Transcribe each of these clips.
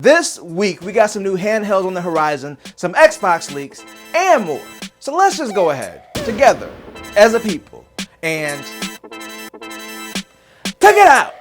This week, we got some new handhelds on the horizon, some Xbox leaks, and more. So let's just go ahead, together, as a people, and check it out!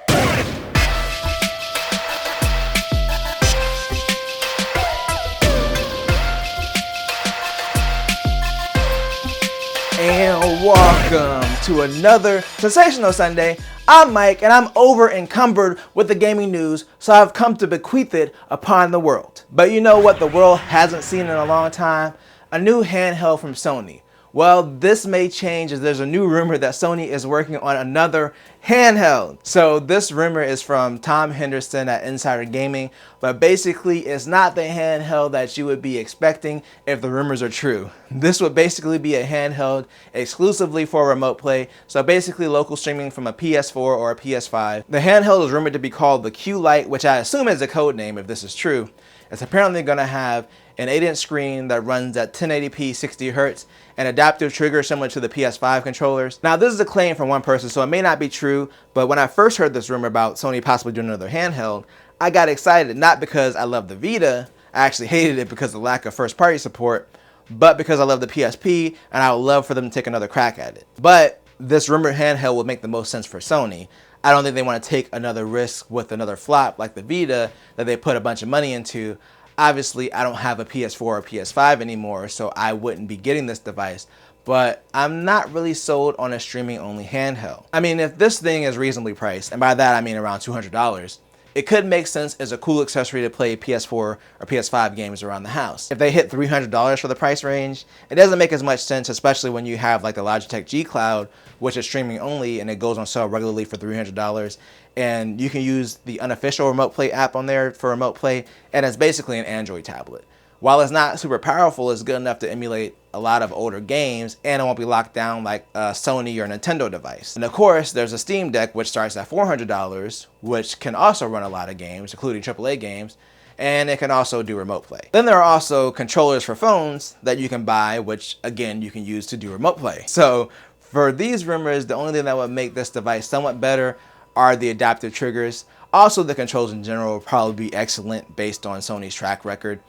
And welcome to another sensational Sunday. I'm Mike, and I'm over encumbered with the gaming news, so I've come to bequeath it upon the world. But you know what the world hasn't seen in a long time? A new handheld from Sony. Well, this may change as there's a new rumor that Sony is working on another handheld. So this rumor is from Tom Henderson at Insider Gaming, but basically it's not the handheld that you would be expecting if the rumors are true. This would basically be a handheld exclusively for remote play, so basically local streaming from a PS4 or a PS5. The handheld is rumored to be called the Q Lite, which I assume is a code name if this is true. It's apparently going to have an 8-inch screen that runs at 1080p 60 Hz, an adaptive trigger similar to the PS5 controllers. Now this is a claim from one person, so it may not be true, but when I first heard this rumor about Sony possibly doing another handheld, I got excited, not because I love the Vita, I actually hated it because of the lack of first-party support, but because I love the PSP, and I would love for them to take another crack at it. But this rumored handheld would make the most sense for Sony. I don't think they want to take another risk with another flop like the Vita that they put a bunch of money into. Obviously, I don't have a PS4 or PS5 anymore, so I wouldn't be getting this device, but I'm not really sold on a streaming-only handheld. I mean, if this thing is reasonably priced, and by that I mean around $200, it could make sense as a cool accessory to play PS4 or PS5 games around the house. If they hit $300 for the price range, it doesn't make as much sense, especially when you have like the Logitech G Cloud, which is streaming only and it goes on sale regularly for $300. And you can use the unofficial Remote Play app on there for Remote Play, and it's basically an Android tablet. While it's not super powerful, it's good enough to emulate a lot of older games, and it won't be locked down like a Sony or Nintendo device. And of course, there's a Steam Deck, which starts at $400, which can also run a lot of games, including AAA games, and it can also do Remote Play. Then there are also controllers for phones that you can buy, which again, you can use to do Remote Play. So for these rumors, the only thing that would make this device somewhat better are the adaptive triggers. Also, the controls in general will probably be excellent based on Sony's track record.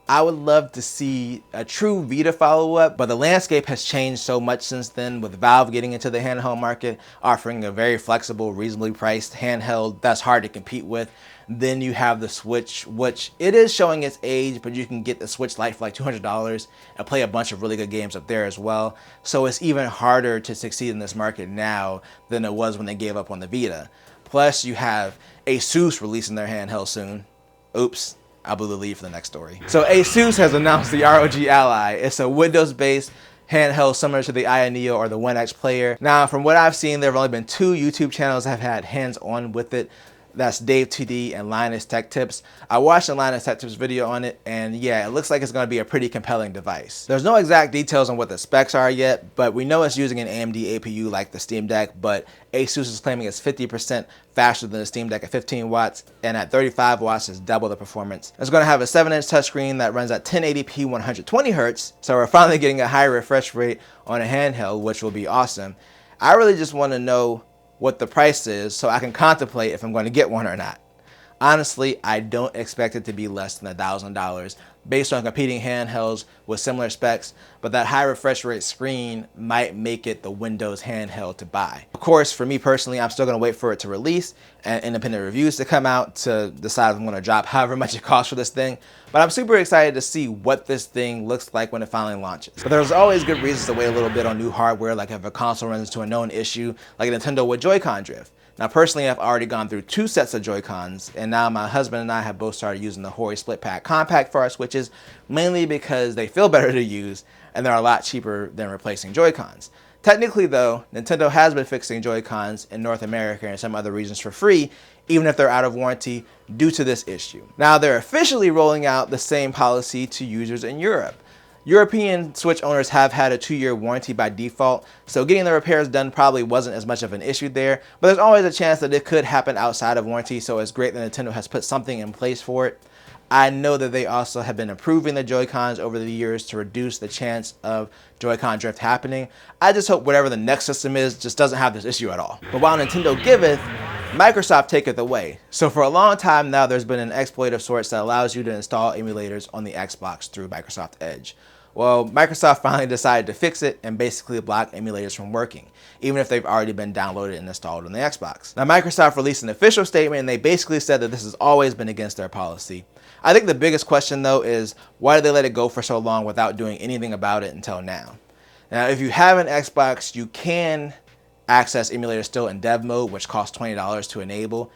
I would love to see a true Vita follow-up, but the landscape has changed so much since then, with Valve getting into the handheld market, offering a very flexible, reasonably priced handheld that's hard to compete with. Then you have the Switch, which it is showing its age, but you can get the Switch Lite for like $200 and play a bunch of really good games up there as well. So it's even harder to succeed in this market now than it was when they gave up on the Vita. Plus, you have Asus releasing their handheld soon. Oops. I blew the lead for the next story. So Asus has announced the ROG Ally. It's a Windows-based handheld similar to the Aya Neo or the One X player. Now, from what I've seen, there have only been 2 YouTube channels that have had hands-on with it. That's Dave2D and Linus Tech Tips. I watched the Linus Tech Tips video on it, and yeah, it looks like it's going to be a pretty compelling device. There's no exact details on what the specs are yet, but we know it's using an AMD APU like the Steam Deck, but Asus is claiming it's 50% faster than the Steam Deck at 15 watts, and at 35 watts is double the performance. It's going to have a 7-inch touchscreen that runs at 1080p 120 Hz, so we're finally getting a higher refresh rate on a handheld, which will be awesome. I really just want to know what the price is so I can contemplate if I'm going to get one or not. Honestly, I don't expect it to be less than $1,000 based on competing handhelds with similar specs, but that high refresh rate screen might make it the Windows handheld to buy. Of course, for me personally, I'm still going to wait for it to release and independent reviews to come out to decide if I'm going to drop however much it costs for this thing, but I'm super excited to see what this thing looks like when it finally launches. But there's always good reasons to wait a little bit on new hardware, like if a console runs into a known issue, like Nintendo with Joy-Con drift. Now personally, I've already gone through 2 sets of Joy-Cons, and now my husband and I have both started using the Hori Split Pack Compact for our Switches, mainly because they feel better to use and they're a lot cheaper than replacing Joy-Cons. Technically though, Nintendo has been fixing Joy-Cons in North America and some other regions for free, even if they're out of warranty due to this issue. Now they're officially rolling out the same policy to users in Europe. European Switch owners have had a 2-year warranty by default, so getting the repairs done probably wasn't as much of an issue there, but there's always a chance that it could happen outside of warranty, so it's great that Nintendo has put something in place for it. I know that they also have been improving the Joy-Cons over the years to reduce the chance of Joy-Con drift happening. I just hope whatever the next system is just doesn't have this issue at all. But while Nintendo giveth, Microsoft taketh away. So for a long time now, there's been an exploit of sorts that allows you to install emulators on the Xbox through Microsoft Edge. Well, Microsoft finally decided to fix it and basically block emulators from working, even if they've already been downloaded and installed on the Xbox. Now, Microsoft released an official statement and they basically said that this has always been against their policy. I think the biggest question though is, why did they let it go for so long without doing anything about it until now? Now, if you have an Xbox, you can access emulators still in dev mode, which costs $20 to enable,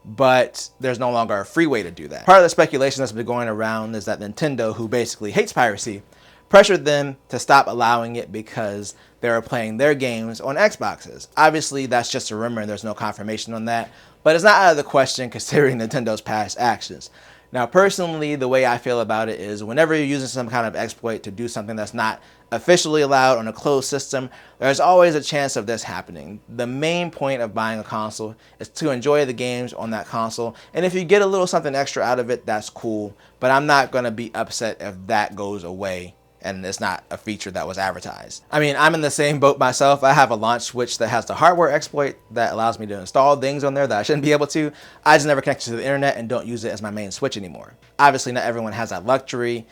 but there's no longer a free way to do that. Part of the speculation that's been going around is that Nintendo, who basically hates piracy, pressured them to stop allowing it because they were playing their games on Xboxes. Obviously, that's just a rumor and there's no confirmation on that, but it's not out of the question considering Nintendo's past actions. Now, personally, the way I feel about it is whenever you're using some kind of exploit to do something that's not officially allowed on a closed system, there's always a chance of this happening. The main point of buying a console is to enjoy the games on that console, and if you get a little something extra out of it, that's cool, but I'm not going to be upset if that goes away and it's not a feature that was advertised. I mean, I'm in the same boat myself. I have a launch switch that has the hardware exploit that allows me to install things on there that I shouldn't be able to. I just never connect to the internet and don't use it as my main switch anymore. Obviously, not everyone has that luxury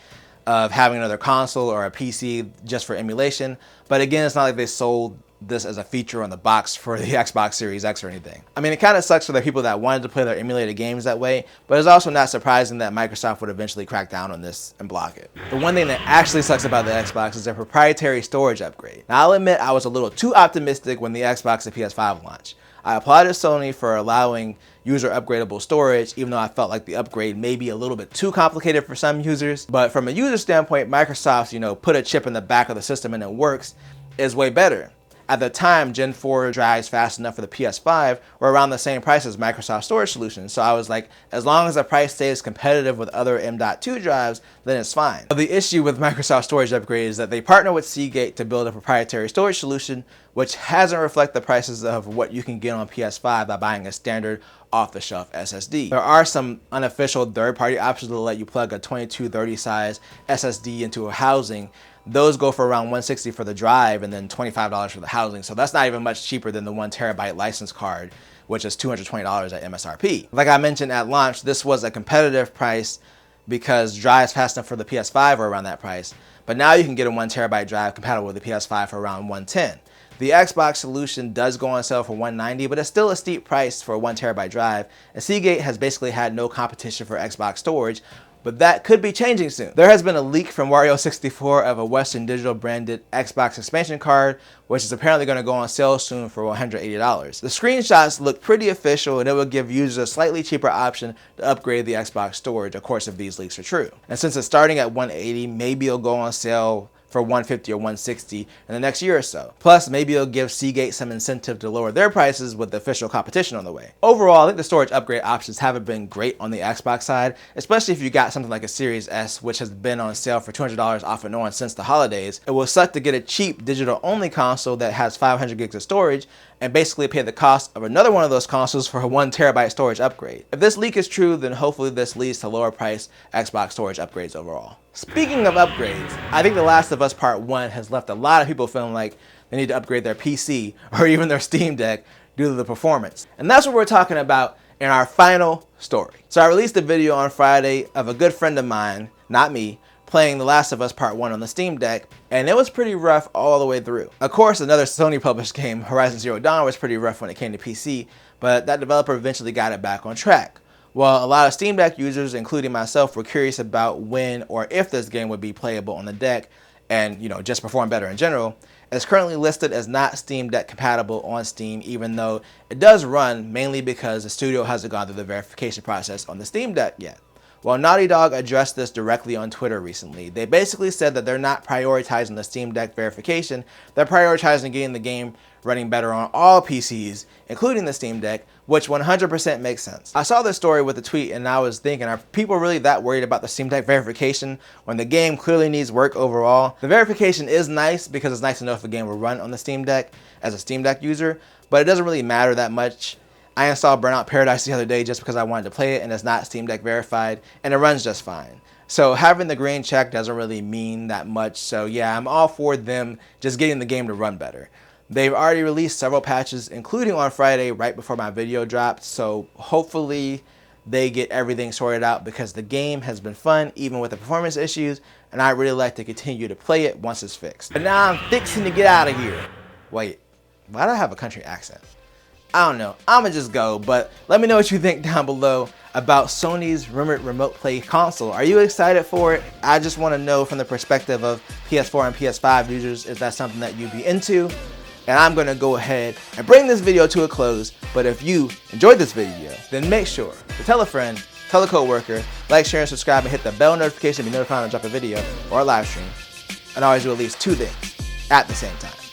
of having another console or a PC just for emulation, but again, it's not like they sold this as a feature on the box for the Xbox Series X or anything. I mean, it kind of sucks for the people that wanted to play their emulated games that way, but it's also not surprising that Microsoft would eventually crack down on this and block it. The one thing that actually sucks about the Xbox is their proprietary storage upgrade. Now, I'll admit I was a little too optimistic when the Xbox and PS5 launched. I applauded Sony for allowing user upgradable storage, even though I felt like the upgrade may be a little bit too complicated for some users. But from a user standpoint, Microsoft's, put a chip in the back of the system and it works, is way better. At the time, Gen 4 drives fast enough for the PS5 were around the same price as Microsoft storage solutions. So I was like, as long as the price stays competitive with other M.2 drives, then it's fine. But the issue with Microsoft storage upgrade is that they partner with Seagate to build a proprietary storage solution, which hasn't reflected the prices of what you can get on PS5 by buying a standard off-the-shelf SSD. There are some unofficial third-party options that let you plug a 2230 size SSD into a housing. Those go for around $160 for the drive and then $25 for the housing. So that's not even much cheaper than the 1 terabyte license card, which is $220 at MSRP. Like I mentioned at launch, this was a competitive price because drives fast enough for the PS5 were around that price. But now you can get a 1 terabyte drive compatible with the PS5 for around $110. The Xbox solution does go on sale for $190, but it's still a steep price for a 1 terabyte drive. And Seagate has basically had no competition for Xbox storage, but that could be changing soon. There has been a leak from Wario64 of a Western Digital branded Xbox expansion card, which is apparently going to go on sale soon for $180. The screenshots look pretty official and it will give users a slightly cheaper option to upgrade the Xbox storage, of course, if these leaks are true. And since it's starting at $180, maybe it'll go on sale for $150 or $160 in the next year or so. Plus, maybe it'll give Seagate some incentive to lower their prices with the official competition on the way. Overall, I think the storage upgrade options haven't been great on the Xbox side, especially if you got something like a Series S, which has been on sale for $200 off and on since the holidays. It will suck to get a cheap digital-only console that has 500 gigs of storage and basically pay the cost of another one of those consoles for a 1 terabyte storage upgrade. If this leak is true, then hopefully this leads to lower price Xbox storage upgrades overall. Speaking of upgrades, I think The Last of Us Part 1 has left a lot of people feeling like they need to upgrade their PC or even their Steam Deck due to the performance. And that's what we're talking about in our final story. So I released a video on Friday of a good friend of mine, not me, playing The Last of Us Part 1 on the Steam Deck, and it was pretty rough all the way through. Of course, another Sony published game, Horizon Zero Dawn, was pretty rough when it came to PC, but that developer eventually got it back on track. Well, a lot of Steam Deck users, including myself, were curious about when or if this game would be playable on the deck and, just perform better in general. It's currently listed as not Steam Deck compatible on Steam, even though it does run, mainly because the studio hasn't gone through the verification process on the Steam Deck yet. Well, Naughty Dog addressed this directly on Twitter recently. They basically said that they're not prioritizing the Steam Deck verification, they're prioritizing getting the game running better on all PCs, including the Steam Deck, which 100% makes sense. I saw this story with the tweet and I was thinking, are people really that worried about the Steam Deck verification when the game clearly needs work overall? The verification is nice because it's nice to know if the game will run on the Steam Deck as a Steam Deck user, but it doesn't really matter that much. I installed Burnout Paradise the other day just because I wanted to play it and it's not Steam Deck verified and it runs just fine. So having the green check doesn't really mean that much. So yeah, I'm all for them just getting the game to run better. They've already released several patches, including on Friday right before my video dropped, so hopefully they get everything sorted out because the game has been fun even with the performance issues, and I really like to continue to play it once it's fixed. But now I'm fixing to get out of here. Wait, why do I have a country accent? I don't know, I'ma just go, but let me know what you think down below about Sony's rumored remote play console. Are you excited for it? I just want to know from the perspective of PS4 and PS5 users, is that something that you'd be into? And I'm gonna go ahead and bring this video to a close, but if you enjoyed this video, then make sure to tell a friend, tell a coworker, like, share, and subscribe, and hit the bell notification to be notified when I drop a video or a live stream. And always do at least 2 things at the same time.